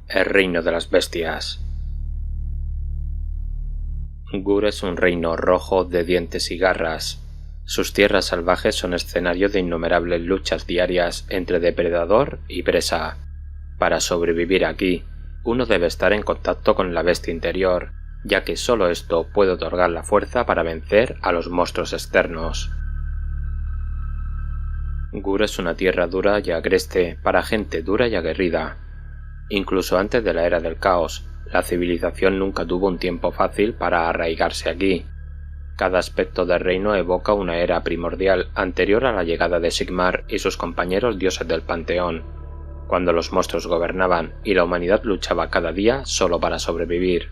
El reino de las bestias. Gur es un reino rojo de dientes y garras. Sus tierras salvajes son escenario de innumerables luchas diarias entre depredador y presa. Para sobrevivir aquí, uno debe estar en contacto con la bestia interior, ya que solo esto puede otorgar la fuerza para vencer a los monstruos externos. Gur es una tierra dura y agreste para gente dura y aguerrida. Incluso antes de la era del caos, la civilización nunca tuvo un tiempo fácil para arraigarse aquí. Cada aspecto del reino evoca una era primordial anterior a la llegada de Sigmar y sus compañeros dioses del panteón, cuando los monstruos gobernaban y la humanidad luchaba cada día solo para sobrevivir.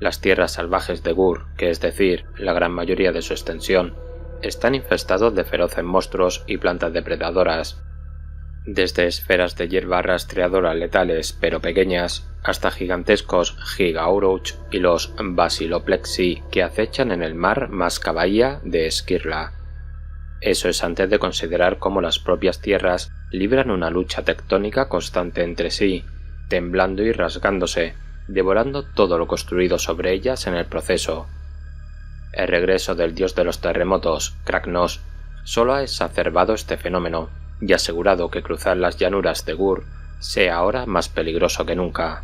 Las tierras salvajes de Gur, que es decir, la gran mayoría de su extensión, están infestados de feroces monstruos y plantas depredadoras, desde esferas de hierba rastreadora letales pero pequeñas, hasta gigantescos Gigaurouch y los Basiloplexi que acechan en el mar Mascabahía de Skirla. Eso es antes de considerar cómo las propias tierras libran una lucha tectónica constante entre sí, temblando y rasgándose, devorando todo lo construido sobre ellas en el proceso. El regreso del dios de los terremotos, Kragnos, solo ha exacerbado este fenómeno y asegurado que cruzar las llanuras de Gur sea ahora más peligroso que nunca.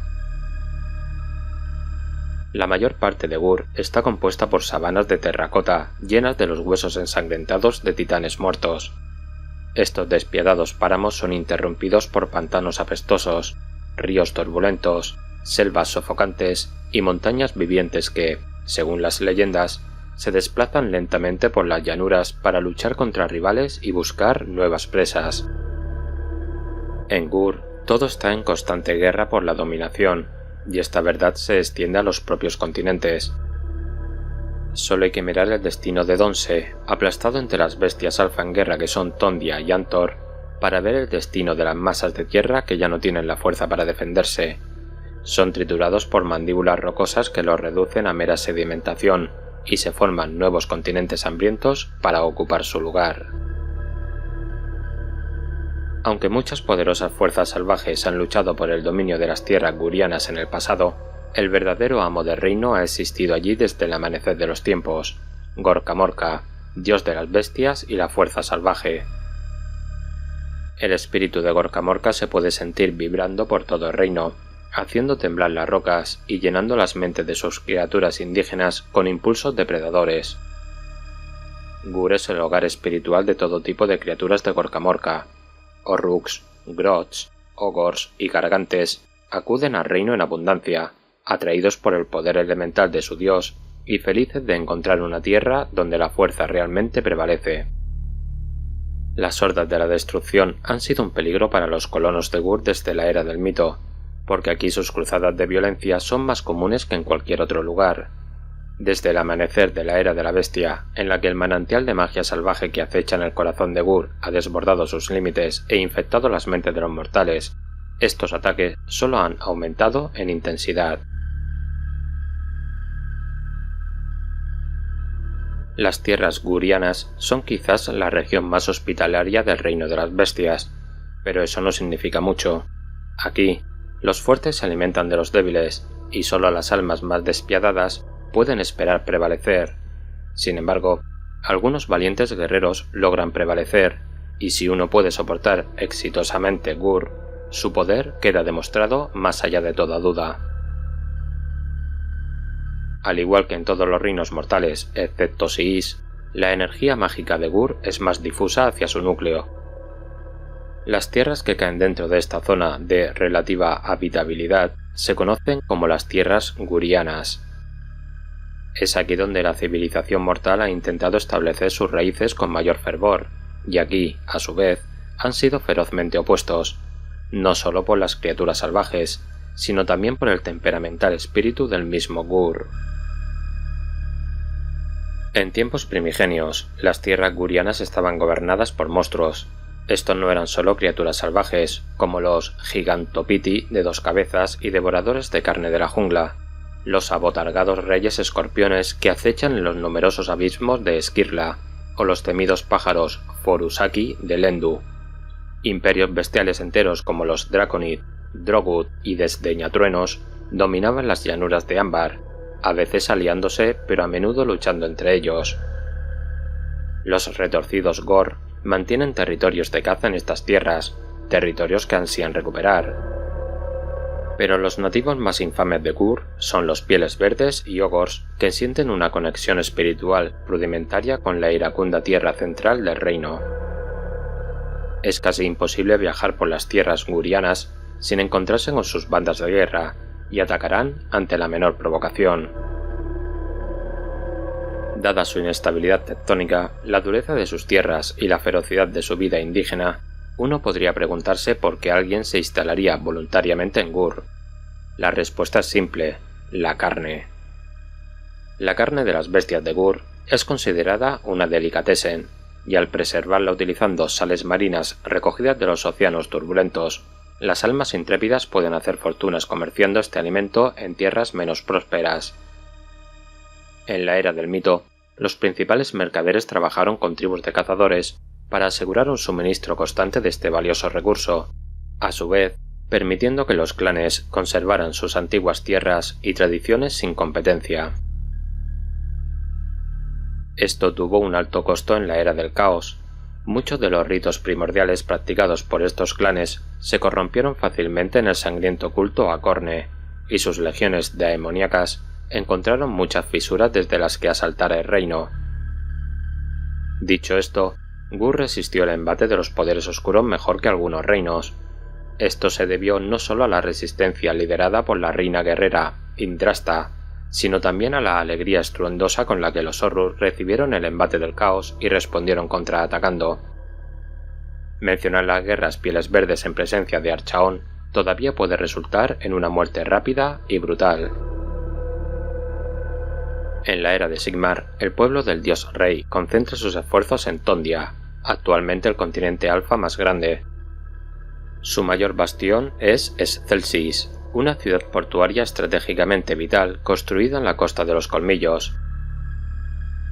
La mayor parte de Gur está compuesta por sabanas de terracota llenas de los huesos ensangrentados de titanes muertos. Estos despiadados páramos son interrumpidos por pantanos apestosos, ríos turbulentos, selvas sofocantes y montañas vivientes que, según las leyendas, se desplazan lentamente por las llanuras para luchar contra rivales y buscar nuevas presas. En Gur, todo está en constante guerra por la dominación, y esta verdad se extiende a los propios continentes. Solo hay que mirar el destino de Donse, aplastado entre las bestias alfa en guerra que son Tondia y Antor, para ver el destino de las masas de tierra que ya no tienen la fuerza para defenderse. Son triturados por mandíbulas rocosas que los reducen a mera sedimentación, y se forman nuevos continentes hambrientos para ocupar su lugar. Aunque muchas poderosas fuerzas salvajes han luchado por el dominio de las tierras gurianas en el pasado, el verdadero amo del reino ha existido allí desde el amanecer de los tiempos, Gorkamorka, dios de las bestias y la fuerza salvaje. El espíritu de Gorkamorka se puede sentir vibrando por todo el reino, haciendo temblar las rocas y llenando las mentes de sus criaturas indígenas con impulsos depredadores. Gur es el hogar espiritual de todo tipo de criaturas de Gorkamorka. Orruks, Grots, Ogors y Gargantes acuden al reino en abundancia, atraídos por el poder elemental de su dios y felices de encontrar una tierra donde la fuerza realmente prevalece. Las hordas de la destrucción han sido un peligro para los colonos de Gur desde la era del mito, porque aquí sus cruzadas de violencia son más comunes que en cualquier otro lugar. Desde el amanecer de la era de la bestia, en la que el manantial de magia salvaje que acecha en el corazón de Gur ha desbordado sus límites e infectado las mentes de los mortales, estos ataques solo han aumentado en intensidad. Las tierras gurianas son quizás la región más hospitalaria del reino de las bestias, pero eso no significa mucho. Aquí, los fuertes se alimentan de los débiles, y solo las almas más despiadadas pueden esperar prevalecer. Sin embargo, algunos valientes guerreros logran prevalecer, y si uno puede soportar exitosamente Gur, su poder queda demostrado más allá de toda duda. Al igual que en todos los reinos mortales, excepto Siis, la energía mágica de Gur es más difusa hacia su núcleo. Las tierras que caen dentro de esta zona de relativa habitabilidad se conocen como las tierras gurianas. Es aquí donde la civilización mortal ha intentado establecer sus raíces con mayor fervor, y aquí, a su vez, han sido ferozmente opuestos, no solo por las criaturas salvajes, sino también por el temperamental espíritu del mismo Gur. En tiempos primigenios, las tierras gurianas estaban gobernadas por monstruos. Estos no eran solo criaturas salvajes, como los Gigantopiti de 2 cabezas y devoradores de carne de la jungla, los abotargados reyes escorpiones que acechan en los numerosos abismos de Skirla, o los temidos pájaros Forusaki de Lendu. Imperios bestiales enteros como los Draconid, Drogut y Desdeñatruenos dominaban las llanuras de Ámbar, a veces aliándose pero a menudo luchando entre ellos. Los retorcidos Gor mantienen territorios de caza en estas tierras, territorios que ansían recuperar. Pero los nativos más infames de Gur son los Pieles Verdes y Ogors, que sienten una conexión espiritual rudimentaria con la iracunda tierra central del reino. Es casi imposible viajar por las tierras gurianas sin encontrarse con sus bandas de guerra, y atacarán ante la menor provocación. Dada su inestabilidad tectónica, la dureza de sus tierras y la ferocidad de su vida indígena, uno podría preguntarse por qué alguien se instalaría voluntariamente en Gur. La respuesta es simple: la carne. La carne de las bestias de Gur es considerada una delicatessen, y al preservarla utilizando sales marinas recogidas de los océanos turbulentos, las almas intrépidas pueden hacer fortunas comerciando este alimento en tierras menos prósperas. En la era del mito, los principales mercaderes trabajaron con tribus de cazadores para asegurar un suministro constante de este valioso recurso, a su vez permitiendo que los clanes conservaran sus antiguas tierras y tradiciones sin competencia. Esto tuvo un alto costo en la era del caos. Muchos de los ritos primordiales practicados por estos clanes se corrompieron fácilmente en el sangriento culto a Khorne, y sus legiones daemoníacas encontraron muchas fisuras desde las que asaltar el reino. Dicho esto, Gur resistió el embate de los poderes oscuros mejor que algunos reinos. Esto se debió no solo a la resistencia liderada por la reina guerrera Indrasta, sino también a la alegría estruendosa con la que los Horror recibieron el embate del caos y respondieron contraatacando. Mencionar las guerras Pieles Verdes en presencia de Archaon todavía puede resultar en una muerte rápida y brutal. En la era de Sigmar, el pueblo del dios rey concentra sus esfuerzos en Tondia, actualmente el continente alfa más grande. Su mayor bastión es Scelsis, una ciudad portuaria estratégicamente vital construida en la costa de los Colmillos.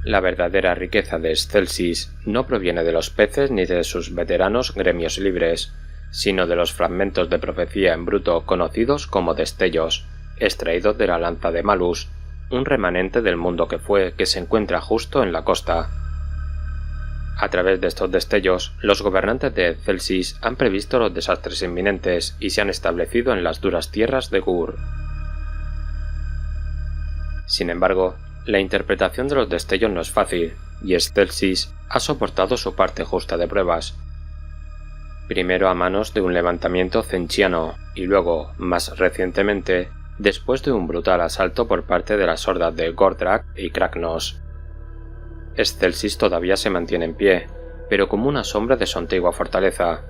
La verdadera riqueza de Scelsis no proviene de los peces ni de sus veteranos gremios libres, sino de los fragmentos de profecía en bruto conocidos como destellos, extraídos de la lanza de Malus, un remanente del mundo que fue que se encuentra justo en la costa. A través de estos destellos, los gobernantes de Scelsis han previsto los desastres inminentes y se han establecido en las duras tierras de Gur. Sin embargo, la interpretación de los destellos no es fácil, y Scelsis ha soportado su parte justa de pruebas. Primero a manos de un levantamiento zenchiano, y luego, más recientemente, después de un brutal asalto por parte de las hordas de Gordrak y Kragnos. Scelsis todavía se mantiene en pie, pero como una sombra de su antigua fortaleza,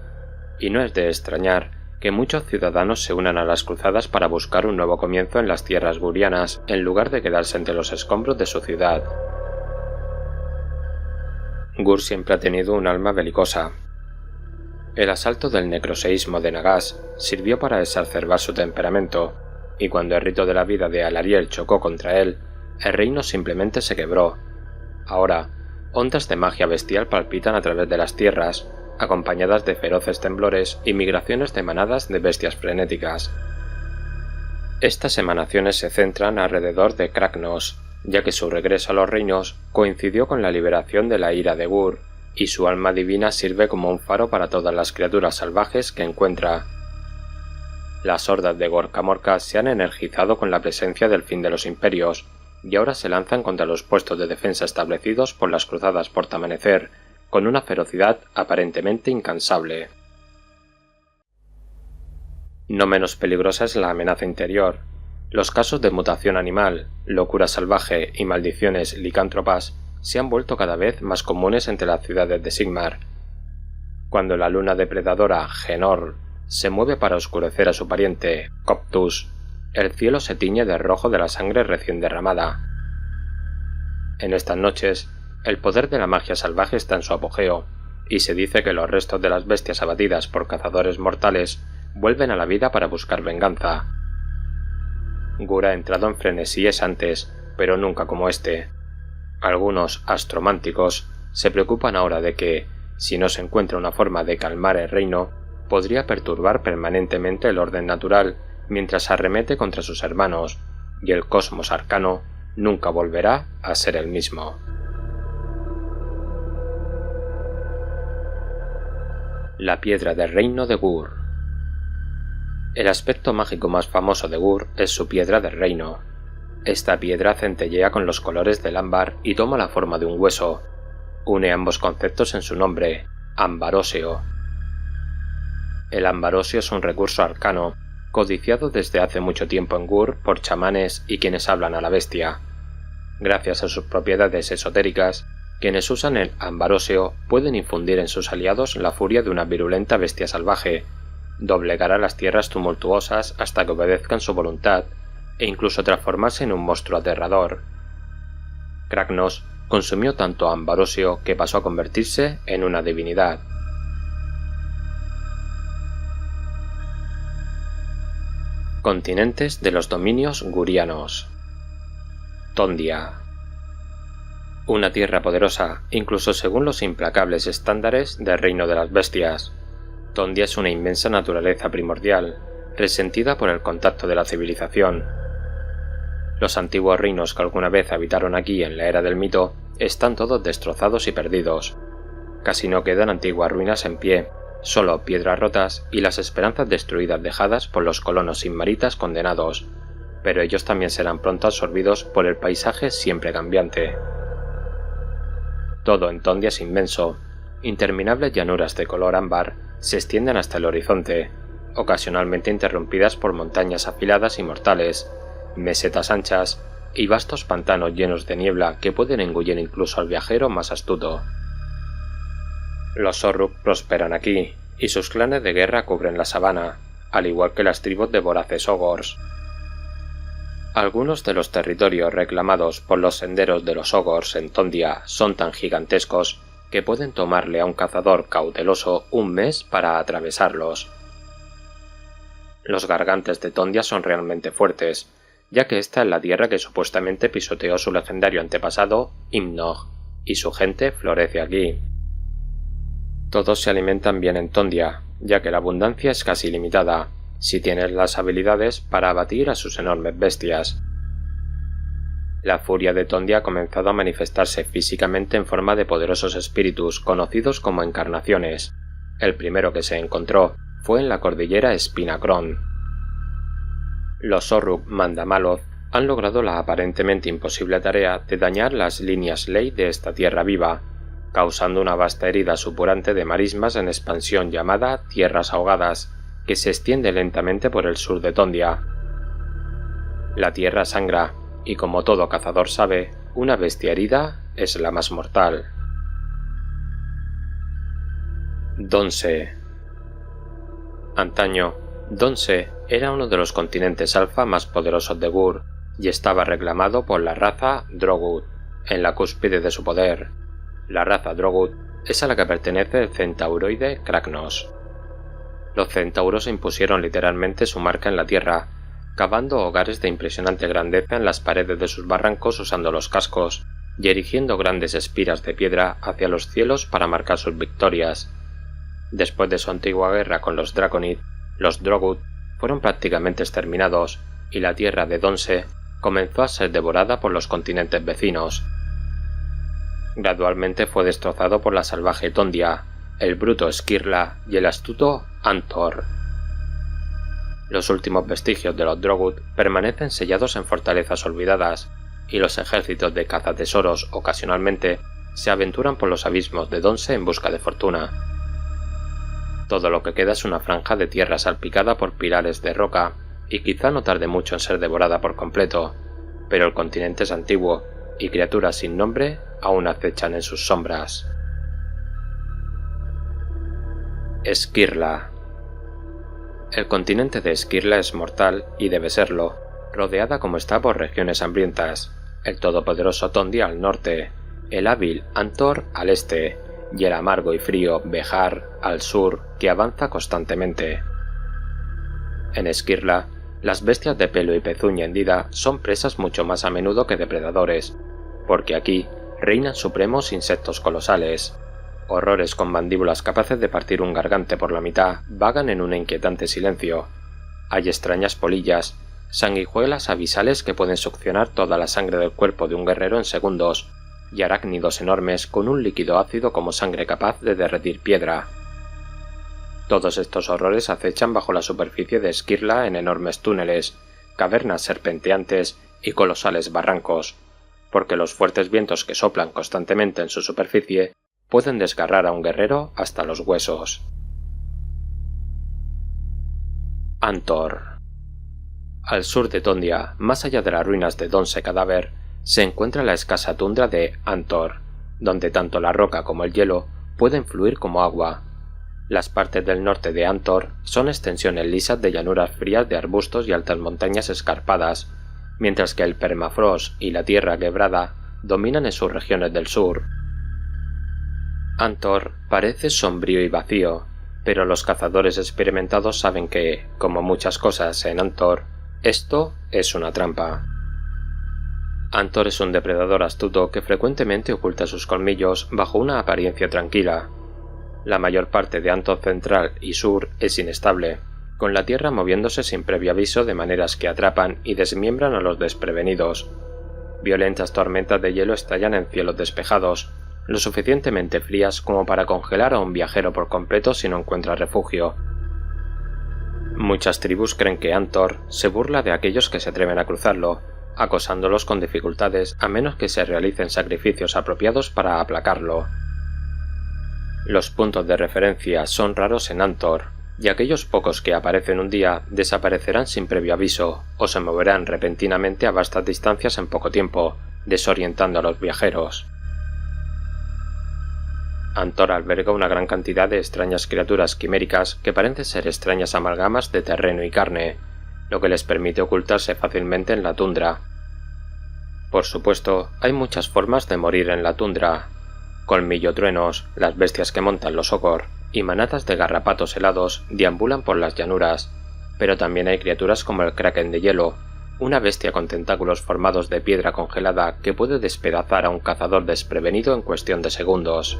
y no es de extrañar que muchos ciudadanos se unan a las cruzadas para buscar un nuevo comienzo en las tierras gurianas en lugar de quedarse entre los escombros de su ciudad. Gur siempre ha tenido un alma belicosa. El asalto del necroseísmo de Nagash sirvió para exacerbar su temperamento, y cuando el rito de la vida de Alariel chocó contra él, el reino simplemente se quebró. Ahora, ondas de magia bestial palpitan a través de las tierras, acompañadas de feroces temblores y migraciones de manadas de bestias frenéticas. Estas emanaciones se centran alrededor de Kragnos, ya que su regreso a los reinos coincidió con la liberación de la ira de Gur, y su alma divina sirve como un faro para todas las criaturas salvajes que encuentra. Las hordas de Gorkamorka se han energizado con la presencia del fin de los imperios, y ahora se lanzan contra los puestos de defensa establecidos por las cruzadas Portamanecer, con una ferocidad aparentemente incansable. No menos peligrosa es la amenaza interior. Los casos de mutación animal, locura salvaje y maldiciones licántropas se han vuelto cada vez más comunes entre las ciudades de Sigmar. Cuando la luna depredadora Genor se mueve para oscurecer a su pariente Coptus, el cielo se tiñe de rojo de la sangre recién derramada. En estas noches, el poder de la magia salvaje está en su apogeo, y se dice que los restos de las bestias abatidas por cazadores mortales vuelven a la vida para buscar venganza. Gur ha entrado en frenesíes antes, pero nunca como este. Algunos astrománticos se preocupan ahora de que, si no se encuentra una forma de calmar el reino, podría perturbar permanentemente el orden natural mientras arremete contra sus hermanos, y el cosmos arcano nunca volverá a ser el mismo. La piedra del reino de Gur. El aspecto mágico más famoso de Gur es su piedra del reino. Esta piedra centellea con los colores del ámbar y toma la forma de un hueso. Une ambos conceptos en su nombre, ámbar-óseo. El ámbar-óseo es un recurso arcano, codiciado desde hace mucho tiempo en Gur por chamanes y quienes hablan a la bestia. Gracias a sus propiedades esotéricas, quienes usan el ámbar-óseo pueden infundir en sus aliados la furia de una virulenta bestia salvaje, doblegar a las tierras tumultuosas hasta que obedezcan su voluntad, e incluso transformarse en un monstruo aterrador. Kragnos consumió tanto ámbar-óseo que pasó a convertirse en una divinidad. Continentes de los dominios gurianos. Tondia. Una tierra poderosa, incluso según los implacables estándares del reino de las bestias. Tondia es una inmensa naturaleza primordial, resentida por el contacto de la civilización. Los antiguos reinos que alguna vez habitaron aquí en la era del mito están todos destrozados y perdidos. Casi no quedan antiguas ruinas en pie, solo piedras rotas y las esperanzas destruidas dejadas por los colonos inmaritas condenados, pero ellos también serán pronto absorbidos por el paisaje siempre cambiante. Todo en Tondia es inmenso. Interminables llanuras de color ámbar se extienden hasta el horizonte, ocasionalmente interrumpidas por montañas afiladas y mortales, mesetas anchas y vastos pantanos llenos de niebla que pueden engullir incluso al viajero más astuto. Los Orruk prosperan aquí, y sus clanes de guerra cubren la sabana, al igual que las tribus de voraces ogors. Algunos de los territorios reclamados por los senderos de los ogors en Tondia son tan gigantescos que pueden tomarle a un cazador cauteloso un mes para atravesarlos. Los gargantes de Tondia son realmente fuertes, ya que esta es la tierra que supuestamente pisoteó su legendario antepasado Imnog, y su gente florece aquí. Todos se alimentan bien en Tondia, ya que la abundancia es casi ilimitada, si tienes las habilidades para abatir a sus enormes bestias. La furia de Tondia ha comenzado a manifestarse físicamente en forma de poderosos espíritus conocidos como encarnaciones. El primero que se encontró fue en la cordillera Spinacron. Los Orruk Mandamaloth han logrado la aparentemente imposible tarea de dañar las líneas ley de esta tierra viva, causando una vasta herida supurante de marismas en expansión llamada Tierras Ahogadas, que se extiende lentamente por el sur de Tondia. La tierra sangra, y como todo cazador sabe, una bestia herida es la más mortal. Donse. Antaño, Donse era uno de los continentes alfa más poderosos de Gur, y estaba reclamado por la raza Drogut, en la cúspide de su poder. La raza Drogut es a la que pertenece el centauroide Kragnos. Los centauros impusieron literalmente su marca en la tierra, cavando hogares de impresionante grandeza en las paredes de sus barrancos usando los cascos, y erigiendo grandes espiras de piedra hacia los cielos para marcar sus victorias. Después de su antigua guerra con los Draconid, los Drogut fueron prácticamente exterminados, y la tierra de Donse comenzó a ser devorada por los continentes vecinos. Gradualmente fue destrozado por la salvaje Tondia, el bruto Skirla y el astuto Antor. Los últimos vestigios de los Drogut permanecen sellados en fortalezas olvidadas, y los ejércitos de cazatesoros ocasionalmente se aventuran por los abismos de Donse en busca de fortuna. Todo lo que queda es una franja de tierra salpicada por pilares de roca, y quizá no tarde mucho en ser devorada por completo, pero el continente es antiguo, y criaturas sin nombre aún acechan en sus sombras. Skirla. El continente de Skirla es mortal y debe serlo, rodeada como está por regiones hambrientas, el todopoderoso Tondia al norte, el hábil Antor al este, y el amargo y frío Behar al sur, que avanza constantemente. En Skirla, las bestias de pelo y pezuña hendida son presas mucho más a menudo que depredadores, porque aquí reinan supremos insectos colosales, Horrores con mandíbulas capaces de partir un gargante por la mitad vagan en un inquietante silencio. Hay extrañas polillas, sanguijuelas abisales que pueden succionar toda la sangre del cuerpo de un guerrero en segundos, y arácnidos enormes con un líquido ácido como sangre capaz de derretir piedra. Todos estos horrores acechan bajo la superficie de Skirla en enormes túneles, cavernas serpenteantes y colosales barrancos, porque los fuertes vientos que soplan constantemente en su superficie pueden desgarrar a un guerrero hasta los huesos. Antor. Al sur de Tondia, más allá de las ruinas de Donse Cadáver, se encuentra la escasa tundra de Antor, donde tanto la roca como el hielo pueden fluir como agua. Las partes del norte de Antor son extensiones lisas de llanuras frías de arbustos y altas montañas escarpadas, mientras que el permafrost y la tierra quebrada dominan en sus regiones del sur. Antor parece sombrío y vacío, pero los cazadores experimentados saben que, como muchas cosas en Antor, esto es una trampa. Antor es un depredador astuto que frecuentemente oculta sus colmillos bajo una apariencia tranquila. La mayor parte de Antor central y sur es inestable, con la tierra moviéndose sin previo aviso de maneras que atrapan y desmiembran a los desprevenidos. Violentas tormentas de hielo estallan en cielos despejados, lo suficientemente frías como para congelar a un viajero por completo si no encuentra refugio. Muchas tribus creen que Antor se burla de aquellos que se atreven a cruzarlo, acosándolos con dificultades a menos que se realicen sacrificios apropiados para aplacarlo. Los puntos de referencia son raros en Antor, y aquellos pocos que aparecen un día desaparecerán sin previo aviso o se moverán repentinamente a vastas distancias en poco tiempo, desorientando a los viajeros. Antor alberga una gran cantidad de extrañas criaturas quiméricas que parecen ser extrañas amalgamas de terreno y carne, lo que les permite ocultarse fácilmente en la tundra. Por supuesto, hay muchas formas de morir en la tundra. Colmillotruenos, las bestias que montan los ogor, y manadas de garrapatos helados deambulan por las llanuras, pero también hay criaturas como el kraken de hielo, una bestia con tentáculos formados de piedra congelada que puede despedazar a un cazador desprevenido en cuestión de segundos.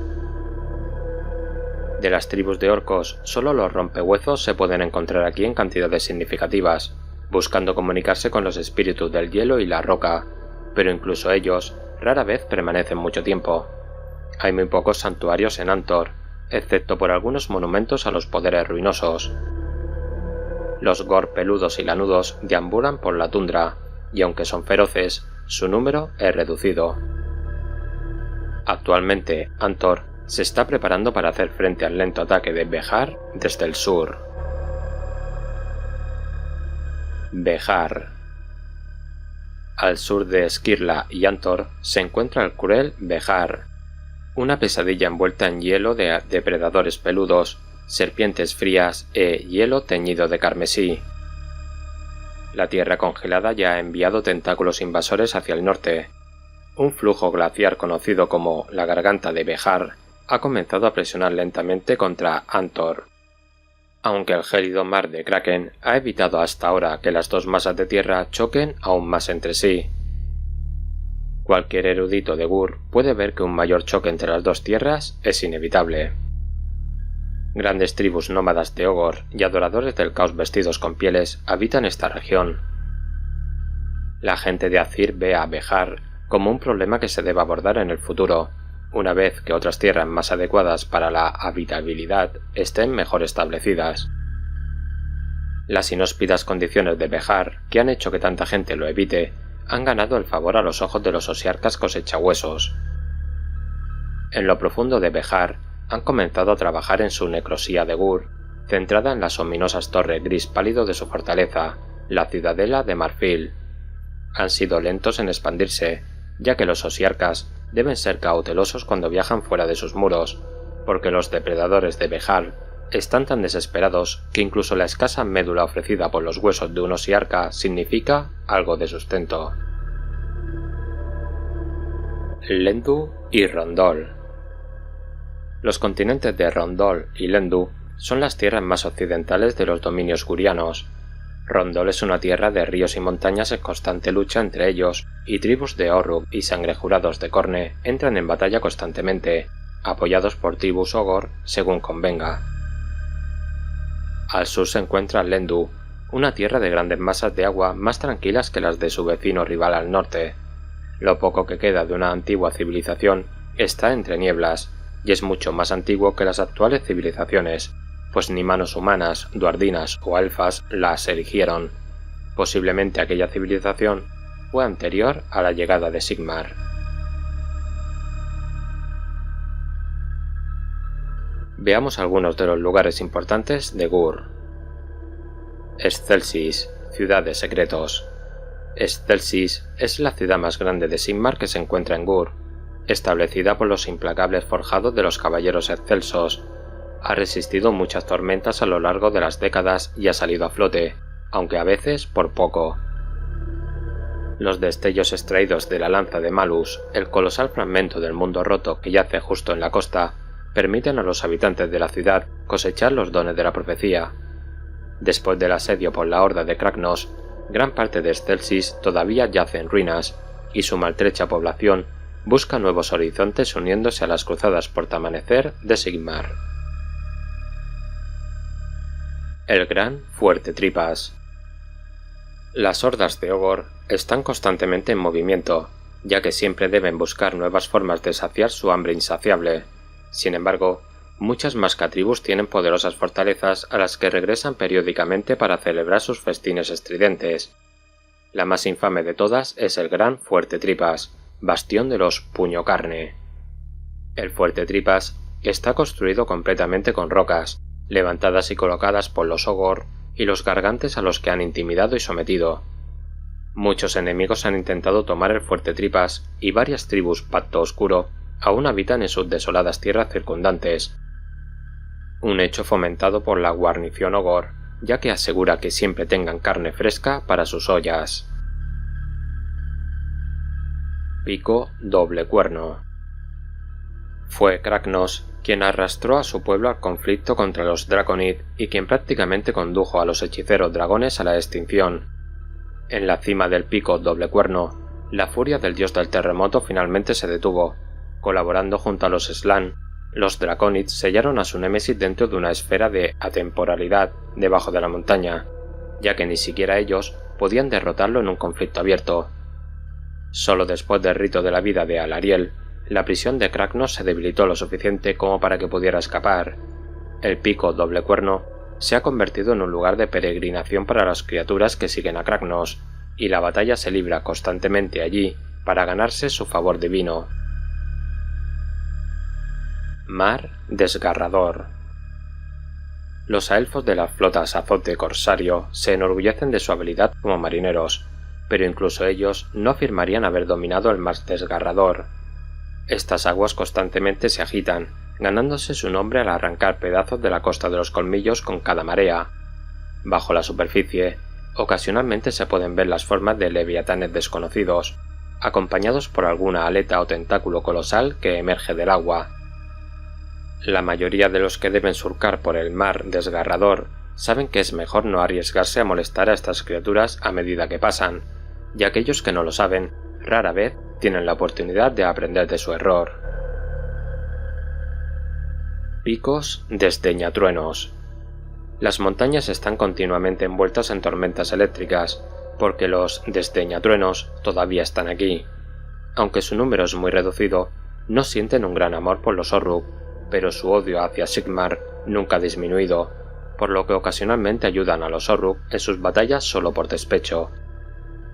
De las tribus de orcos, solo los rompehuesos se pueden encontrar aquí en cantidades significativas, buscando comunicarse con los espíritus del hielo y la roca, pero incluso ellos rara vez permanecen mucho tiempo. Hay muy pocos santuarios en Antor, excepto por algunos monumentos a los poderes ruinosos. Los gor peludos y lanudos deambulan por la tundra, y aunque son feroces, su número es reducido. Actualmente, Antor se está preparando para hacer frente al lento ataque de Behar desde el sur. Behar. Al sur de Skirla y Antor se encuentra el cruel Behar, una pesadilla envuelta en hielo de depredadores peludos, serpientes frías e hielo teñido de carmesí. La tierra congelada ya ha enviado tentáculos invasores hacia el norte. Un flujo glaciar conocido como la garganta de Behar ha comenzado a presionar lentamente contra Antor. Aunque el gélido mar de Kraken ha evitado hasta ahora que las dos masas de tierra choquen aún más entre sí. Cualquier erudito de Gur puede ver que un mayor choque entre las dos tierras es inevitable. Grandes tribus nómadas de Ogor y adoradores del caos vestidos con pieles habitan esta región. La gente de Azir ve a Behar como un problema que se debe abordar en el futuro, una vez que otras tierras más adecuadas para la habitabilidad estén mejor establecidas. Las inhóspitas condiciones de Behar, que han hecho que tanta gente lo evite, han ganado el favor a los ojos de los osiarcas cosechahuesos. En lo profundo de Behar han comenzado a trabajar en su necrosía de Gur, centrada en las ominosas torres gris pálido de su fortaleza, la ciudadela de Marfil. Han sido lentos en expandirse, ya que los osiarcas deben ser cautelosos cuando viajan fuera de sus muros, porque los depredadores de Behar están tan desesperados que incluso la escasa médula ofrecida por los huesos de un osiarca significa algo de sustento. Lendu y Rondol. Los continentes de Rondol y Lendu son las tierras más occidentales de los dominios gurianos. Rondol es una tierra de ríos y montañas en constante lucha entre ellos, y tribus de Orruk y sangrejurados de Corne entran en batalla constantemente, apoyados por tribus Ogor según convenga. Al sur se encuentra Lendu, una tierra de grandes masas de agua más tranquilas que las de su vecino rival al norte. Lo poco que queda de una antigua civilización está entre nieblas, y es mucho más antiguo que las actuales civilizaciones, pues ni manos humanas, duardinas o elfas las erigieron. Posiblemente aquella civilización fue anterior a la llegada de Sigmar. Veamos algunos de los lugares importantes de Gur. Excelsis, ciudad de secretos. Excelsis es la ciudad más grande de Sigmar que se encuentra en Gur, establecida por los implacables forjados de los caballeros excelsos. Ha resistido muchas tormentas a lo largo de las décadas y ha salido a flote, aunque a veces por poco. Los destellos extraídos de la lanza de Malus, el colosal fragmento del mundo roto que yace justo en la costa, permiten a los habitantes de la ciudad cosechar los dones de la profecía. Después del asedio por la horda de Kragnos, gran parte de Excelsis todavía yace en ruinas, y su maltrecha población busca nuevos horizontes uniéndose a las cruzadas portaamanecer de Sigmar. El gran Fuerte Tripas. Las hordas de Ogor están constantemente en movimiento, ya que siempre deben buscar nuevas formas de saciar su hambre insaciable. Sin embargo, muchas mascatribus tienen poderosas fortalezas a las que regresan periódicamente para celebrar sus festines estridentes. La más infame de todas es el gran Fuerte Tripas, bastión de los Puño Carne. El Fuerte Tripas está construido completamente con rocas, levantadas y colocadas por los Ogor y los gargantes a los que han intimidado y sometido. Muchos enemigos han intentado tomar el Fuerte Tripas y varias tribus Pacto Oscuro aún habitan en sus desoladas tierras circundantes. Un hecho fomentado por la guarnición Ogor, ya que asegura que siempre tengan carne fresca para sus ollas. Pico Doble Cuerno. Fue Kragnos quien arrastró a su pueblo al conflicto contra los Draconid y quien prácticamente condujo a los hechiceros dragones a la extinción. En la cima del Pico Doble Cuerno, la furia del dios del terremoto finalmente se detuvo. Colaborando junto a los Slann, los Draconid sellaron a su némesis dentro de una esfera de atemporalidad debajo de la montaña, ya que ni siquiera ellos podían derrotarlo en un conflicto abierto. Solo después del rito de la vida de Alariel, la prisión de Kragnos se debilitó lo suficiente como para que pudiera escapar. El Pico Doble Cuerno se ha convertido en un lugar de peregrinación para las criaturas que siguen a Kragnos, y la batalla se libra constantemente allí para ganarse su favor divino. Mar Desgarrador. Los elfos de las flotas Azote Corsario se enorgullecen de su habilidad como marineros, pero incluso ellos no afirmarían haber dominado el Mar Desgarrador. Estas aguas constantemente se agitan, ganándose su nombre al arrancar pedazos de la costa de los colmillos con cada marea. Bajo la superficie, ocasionalmente se pueden ver las formas de leviatanes desconocidos, acompañados por alguna aleta o tentáculo colosal que emerge del agua. La mayoría de los que deben surcar por el Mar Desgarrador saben que es mejor no arriesgarse a molestar a estas criaturas a medida que pasan, y aquellos que no lo saben, rara vez tienen la oportunidad de aprender de su error. Picos Desdeñatruenos. Las montañas están continuamente envueltas en tormentas eléctricas, porque los Desdeñatruenos todavía están aquí. Aunque su número es muy reducido, no sienten un gran amor por los Orruk, pero su odio hacia Sigmar nunca ha disminuido, por lo que ocasionalmente ayudan a los Orruk en sus batallas solo por despecho.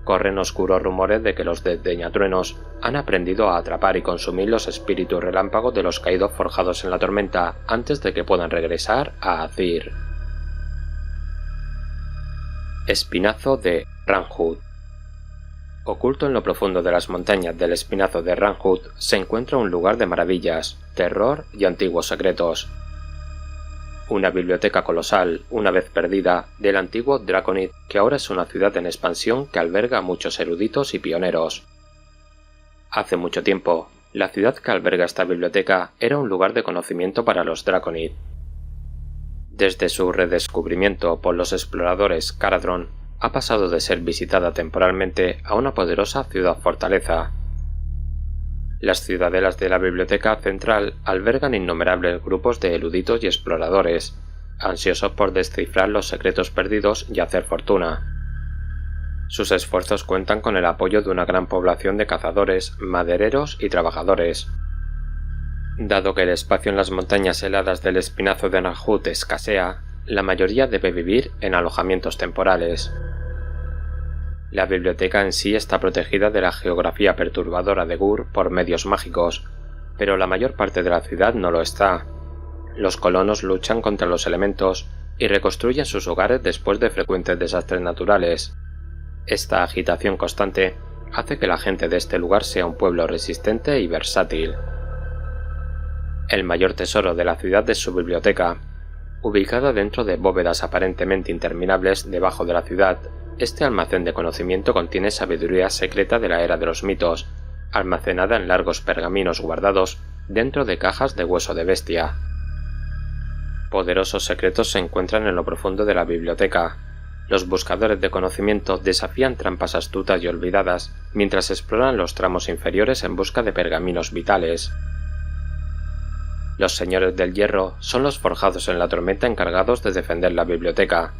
Corren oscuros rumores de que los Desdeñatruenos han aprendido a atrapar y consumir los espíritus relámpagos de los caídos forjados en la tormenta antes de que puedan regresar a Azyr. Espinazo de Ranhut. Oculto en lo profundo de las montañas del Espinazo de Ranhut se encuentra un lugar de maravillas, terror y antiguos secretos. Una biblioteca colosal, una vez perdida, del antiguo Draconid, que ahora es una ciudad en expansión que alberga a muchos eruditos y pioneros. Hace mucho tiempo, la ciudad que alberga esta biblioteca era un lugar de conocimiento para los Draconid. Desde su redescubrimiento por los exploradores Caradhran, ha pasado de ser visitada temporalmente a una poderosa ciudad-fortaleza. Las ciudadelas de la biblioteca central albergan innumerables grupos de eruditos y exploradores, ansiosos por descifrar los secretos perdidos y hacer fortuna. Sus esfuerzos cuentan con el apoyo de una gran población de cazadores, madereros y trabajadores. Dado que el espacio en las montañas heladas del Espinazo de Najut escasea, la mayoría debe vivir en alojamientos temporales. La biblioteca en sí está protegida de la geografía perturbadora de Gur por medios mágicos, pero la mayor parte de la ciudad no lo está. Los colonos luchan contra los elementos y reconstruyen sus hogares después de frecuentes desastres naturales. Esta agitación constante hace que la gente de este lugar sea un pueblo resistente y versátil. El mayor tesoro de la ciudad es su biblioteca. Ubicada dentro de bóvedas aparentemente interminables debajo de la ciudad, este almacén de conocimiento contiene sabiduría secreta de la era de los mitos, almacenada en largos pergaminos guardados dentro de cajas de hueso de bestia. Poderosos secretos se encuentran en lo profundo de la biblioteca. Los buscadores de conocimiento desafían trampas astutas y olvidadas mientras exploran los tramos inferiores en busca de pergaminos vitales. Los señores del hierro son los forjados en la tormenta encargados de defender la biblioteca.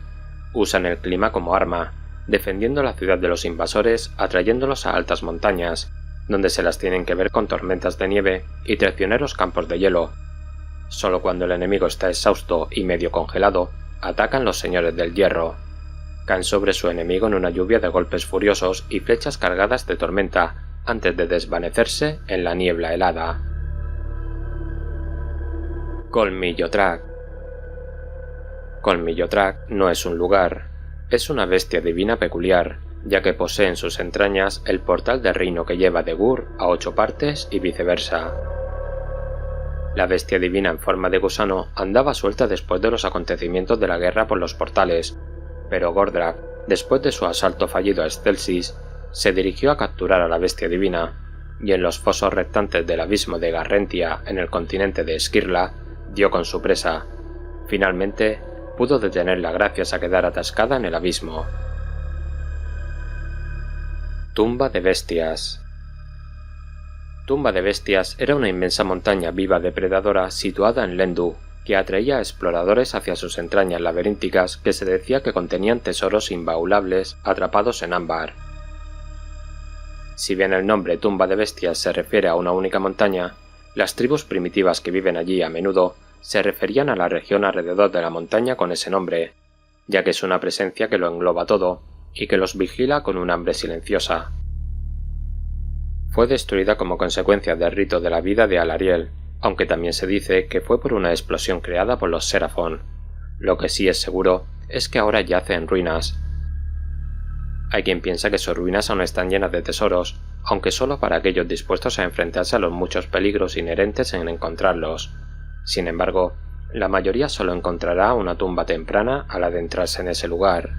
Usan el clima como arma, defendiendo la ciudad de los invasores, atrayéndolos a altas montañas, donde se las tienen que ver con tormentas de nieve y traicioneros campos de hielo. Solo cuando el enemigo está exhausto y medio congelado, atacan los señores del hierro. Caen sobre su enemigo en una lluvia de golpes furiosos y flechas cargadas de tormenta antes de desvanecerse en la niebla helada. Colmillo-Track. Colmillo-Track no es un lugar, es una bestia divina peculiar, ya que posee en sus entrañas el portal del reino que lleva de Gur a 8 partes y viceversa. La bestia divina en forma de gusano andaba suelta después de los acontecimientos de la guerra por los portales, pero Gordrak, después de su asalto fallido a Excelsis, se dirigió a capturar a la bestia divina, y en los fosos rectantes del abismo de Garrentia en el continente de Skirla, dio con su presa. Finalmente, pudo detenerla gracias a quedar atascada en el abismo. Tumba de Bestias. Tumba de Bestias era una inmensa montaña viva depredadora situada en Lendu, que atraía a exploradores hacia sus entrañas laberínticas que se decía que contenían tesoros invaluables atrapados en ámbar. Si bien el nombre Tumba de Bestias se refiere a una única montaña, las tribus primitivas que viven allí a menudo se referían a la región alrededor de la montaña con ese nombre, ya que es una presencia que lo engloba todo y que los vigila con un hambre silenciosa. Fue destruida como consecuencia del rito de la vida de Alariel, aunque también se dice que fue por una explosión creada por los Seraphon. Lo que sí es seguro es que ahora yace en ruinas. Hay quien piensa que sus ruinas aún están llenas de tesoros, aunque solo para aquellos dispuestos a enfrentarse a los muchos peligros inherentes en encontrarlos. Sin embargo, la mayoría solo encontrará una tumba temprana al adentrarse en ese lugar.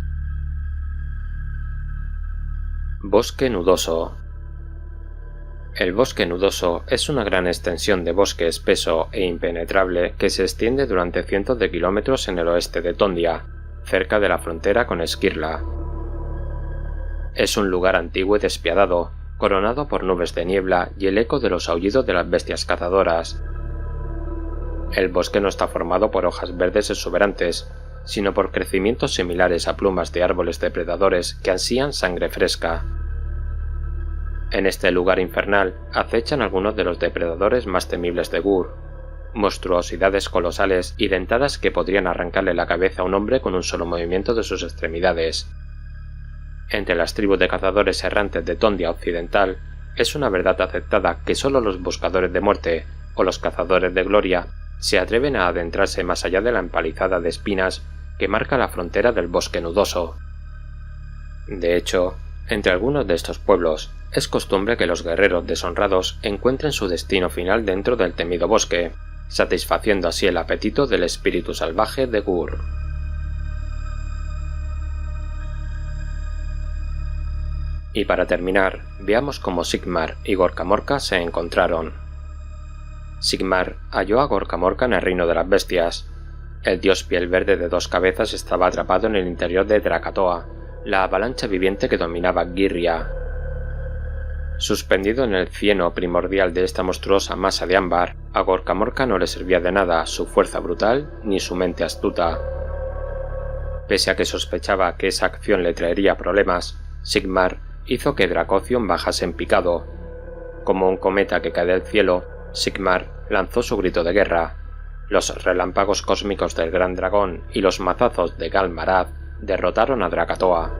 Bosque nudoso. El bosque nudoso es una gran extensión de bosque espeso e impenetrable que se extiende durante cientos de kilómetros en el oeste de Tondia, cerca de la frontera con Skirla. Es un lugar antiguo y despiadado, coronado por nubes de niebla y el eco de los aullidos de las bestias cazadoras. El bosque no está formado por hojas verdes exuberantes, sino por crecimientos similares a plumas de árboles depredadores que ansían sangre fresca. En este lugar infernal acechan algunos de los depredadores más temibles de Gur, monstruosidades colosales y dentadas que podrían arrancarle la cabeza a un hombre con un solo movimiento de sus extremidades. Entre las tribus de cazadores errantes de Tondia Occidental, es una verdad aceptada que solo los buscadores de muerte o los cazadores de gloria se atreven a adentrarse más allá de la empalizada de espinas que marca la frontera del bosque nudoso. De hecho, entre algunos de estos pueblos, es costumbre que los guerreros deshonrados encuentren su destino final dentro del temido bosque, satisfaciendo así el apetito del espíritu salvaje de Gur. Y para terminar, veamos cómo Sigmar y Gorka Morka se encontraron. Sigmar halló a Gorka Morka en el reino de las bestias. El dios piel verde de 2 cabezas estaba atrapado en el interior de Drakatoa, la avalancha viviente que dominaba Gyrria. Suspendido en el cieno primordial de esta monstruosa masa de ámbar, a Gorka Morka no le servía de nada su fuerza brutal ni su mente astuta. Pese a que sospechaba que esa acción le traería problemas, Sigmar hizo que Dracothion bajase en picado. Como un cometa que cae del cielo, Sigmar lanzó su grito de guerra. Los relámpagos cósmicos del Gran Dragón y los mazazos de Gal-Marad derrotaron a Drakatoa.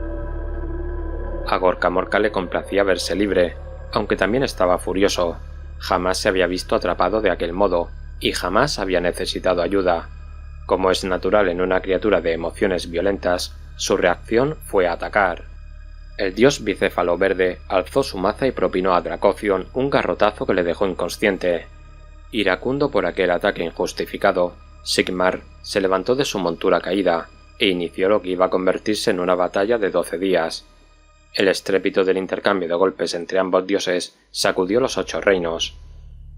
A Gorka Morka le complacía verse libre, aunque también estaba furioso. Jamás se había visto atrapado de aquel modo, y jamás había necesitado ayuda. Como es natural en una criatura de emociones violentas, su reacción fue atacar. El dios bicéfalo verde alzó su maza y propinó a Dracothion un garrotazo que le dejó inconsciente. Iracundo por aquel ataque injustificado, Sigmar se levantó de su montura caída e inició lo que iba a convertirse en una batalla de 12 días. El estrépito del intercambio de golpes entre ambos dioses sacudió los 8 reinos.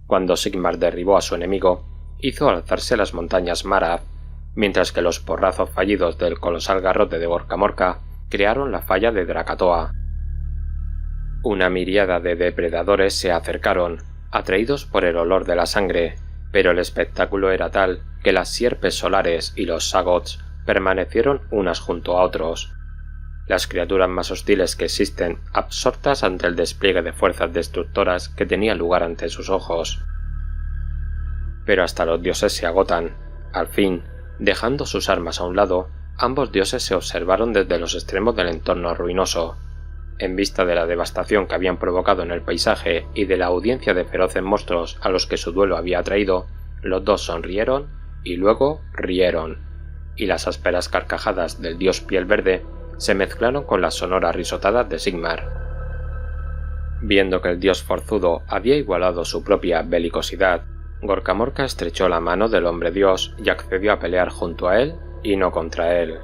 Cuando Sigmar derribó a su enemigo, hizo alzarse las montañas Marad, mientras que los porrazos fallidos del colosal garrote de Gorka Morka crearon la falla de Drakatoa. Una miríada de depredadores se acercaron, atraídos por el olor de la sangre, pero el espectáculo era tal que las sierpes solares y los sagots permanecieron unas junto a otros. Las criaturas más hostiles que existen, absortas ante el despliegue de fuerzas destructoras que tenía lugar ante sus ojos. Pero hasta los dioses se agotan. Al fin, dejando sus armas a un lado, ambos dioses se observaron desde los extremos del entorno ruinoso. En vista de la devastación que habían provocado en el paisaje y de la audiencia de feroces monstruos a los que su duelo había atraído, los dos sonrieron y luego rieron, y las ásperas carcajadas del dios piel verde se mezclaron con las sonoras risotadas de Sigmar. Viendo que el dios forzudo había igualado su propia belicosidad, Gorka Morka estrechó la mano del hombre dios y accedió a pelear junto a él y no contra él.